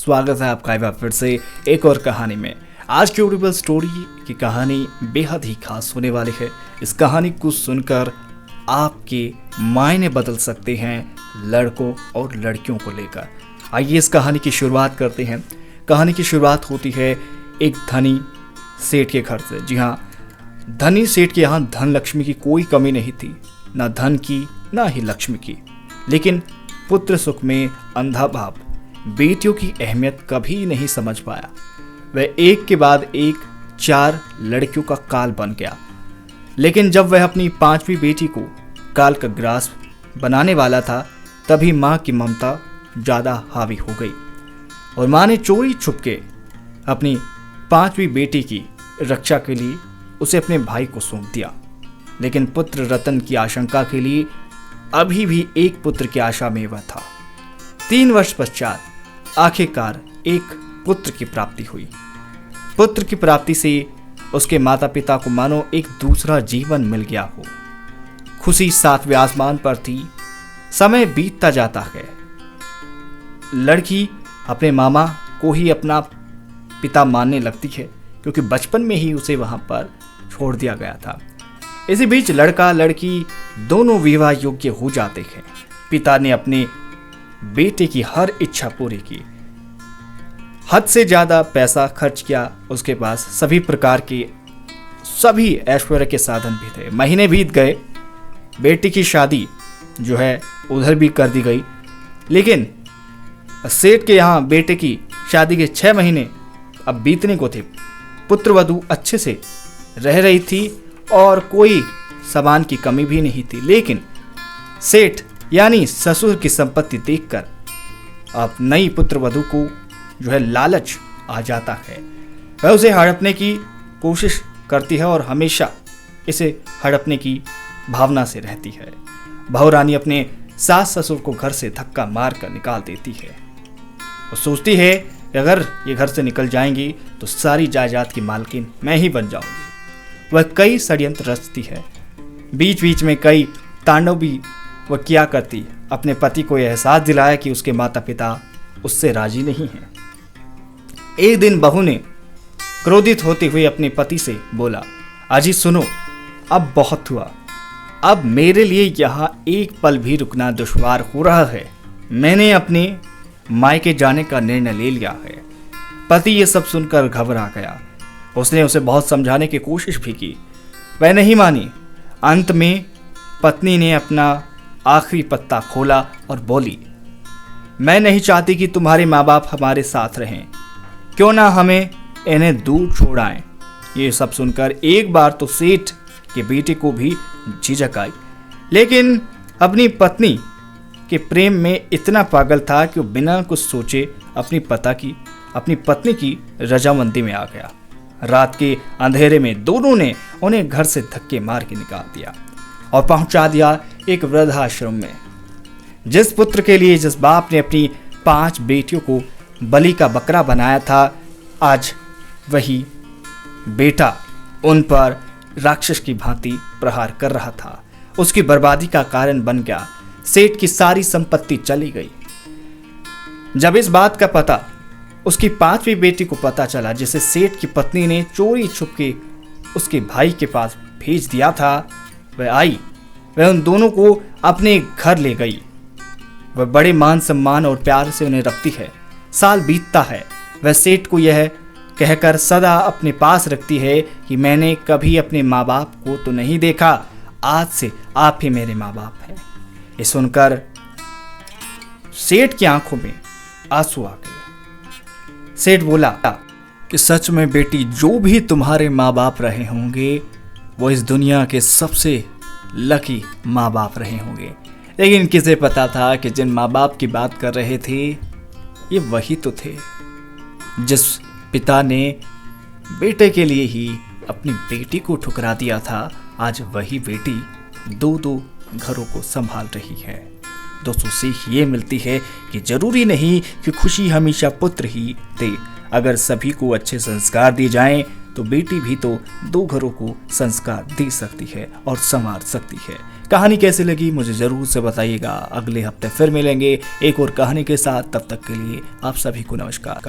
स्वागत है आपका एक बार फिर से एक और कहानी में। आज की ऑडिबल स्टोरी की कहानी बेहद ही खास होने वाली है। इस कहानी को सुनकर आपके मायने बदल सकते हैं लड़कों और लड़कियों को लेकर। आइए इस कहानी की शुरुआत करते हैं। कहानी की शुरुआत होती है एक धनी सेठ के घर से। जी हाँ, धनी सेठ के यहाँ धन लक्ष्मी की कोई कमी नहीं थी, ना धन की ना ही लक्ष्मी की। लेकिन पुत्र सुख में अंधा बाप बेटियों की अहमियत कभी नहीं समझ पाया। वह एक के बाद एक 4 लड़कियों का काल बन गया। लेकिन जब वह अपनी 5वीं बेटी को काल का ग्रास बनाने वाला था, तभी माँ की ममता ज़्यादा हावी हो गई और माँ ने चोरी छुपके अपनी 5वीं बेटी की रक्षा के लिए उसे अपने भाई को सौंप दिया। लेकिन पुत्र रतन की आशंका के लिए अभी भी एक पुत्र की आशा में वह था। 3 वर्ष पश्चात आखिरकार एक पुत्र की प्राप्ति हुई। पुत्र की प्राप्ति से उसके माता पिता को मानो एक दूसरा जीवन मिल गया हो। खुशी 7वें आसमान पर थी। समय बीतता जाता है। लड़की अपने मामा को ही अपना पिता मानने लगती है, क्योंकि बचपन में ही उसे वहां पर छोड़ दिया गया था। इसी बीच लड़का लड़की दोनों विवाह योग्य हो जाते हैं। पिता ने अपने बेटे की हर इच्छा पूरी की, हद से ज्यादा पैसा खर्च किया। उसके पास सभी प्रकार के सभी ऐश्वर्य के साधन भी थे। महीने बीत गए, बेटी की शादी जो है उधर भी कर दी गई। लेकिन सेठ के यहाँ बेटे की शादी के 6 महीने अब बीतने को थे। पुत्र वधू अच्छे से रह रही थी और कोई सामान की कमी भी नहीं थी। लेकिन सेठ यानी ससुर की संपत्ति देखकर अब नई पुत्र वधू को जो है लालच आ जाता है। वह उसे हड़पने की कोशिश करती है और हमेशा इसे हड़पने की भावना से रहती है। बहू रानी अपने सास ससुर को घर से धक्का मार कर निकाल देती है। वो सोचती है कि अगर ये घर से निकल जाएंगी तो सारी जायदाद की मालकिन मैं ही बन जाऊंगी। वह कई षड्यंत्र रचती है। बीच बीच में कई तांडव भी वह किया करती। अपने पति को यह एहसास दिलाया कि उसके माता पिता उससे राजी नहीं हैं। एक दिन बहू ने क्रोधित होते हुए अपने पति से बोला, अजी सुनो, अब बहुत हुआ। अब मेरे लिए यहाँ एक पल भी रुकना दुश्वार हो रहा है। मैंने अपने मायके जाने का निर्णय ले लिया है। पति ये सब सुनकर घबरा गया। उसने उसे बहुत समझाने की कोशिश भी की, वह नहीं मानी। अंत में पत्नी ने अपना आखिरी पत्ता खोला और बोली, मैं नहीं चाहती कि तुम्हारे माँ बाप हमारे साथ रहें, क्यों ना हमें इन्हें दूर छोड़ाएं। ये सब सुनकर एक बार तो सेठ के बेटे को भी झिझक आई, लेकिन अपनी पत्नी के प्रेम में इतना पागल था कि वो बिना कुछ सोचे अपनी पत्नी की रजामंदी में आ गया। रात के अंधेरे में दोनों ने उन्हें घर से धक्के मार के निकाल दिया और पहुंचा दिया एक वृद्धाश्रम में। जिस पुत्र के लिए जिस बाप ने अपनी 5 बेटियों को बलि का बकरा बनाया था, आज वही बेटा उन पर राक्षस की भांति प्रहार कर रहा था। उसकी बर्बादी का कारण बन गया। सेठ की सारी संपत्ति चली गई। जब इस बात का पता उसकी 5वीं बेटी को पता चला, जिसे सेठ की पत्नी ने चोरी छुपके उसके भाई के पास भेज दिया था, वह आई। वह उन दोनों को अपने घर ले गई। वह बड़े मान सम्मान और प्यार से उन्हें रखती है। साल बीतता है। वह सेठ को यह कहकर सदा अपने पास रखती है कि मैंने कभी अपने माँ बाप को तो नहीं देखा, आज से आप ही मेरे माँ बाप हैं। ये सुनकर सेठ की आंखों में आंसू आ गए। सेठ बोला कि सच में बेटी, जो भी तुम्हारे माँ बाप रहे होंगे वो इस दुनिया के सबसे लकी माँ बाप रहे होंगे। लेकिन किसे पता था कि जिन माँ बाप की बात कर रहे थे ये वही तो थे जिस पिता ने बेटे के लिए ही अपनी बेटी को ठुकरा दिया था। आज वही बेटी 2 घरों को संभाल रही है। दोस्तों, सीख ये मिलती है कि जरूरी नहीं कि खुशी हमेशा पुत्र ही दे। अगर सभी को अच्छे संस्कार दिए जाएं तो बेटी भी तो 2 घरों को संस्कार दे सकती है और संवार सकती है। कहानी कैसी लगी मुझे जरूर से बताइएगा। अगले हफ्ते फिर मिलेंगे एक और कहानी के साथ, तब तक के लिए आप सभी को नमस्कार।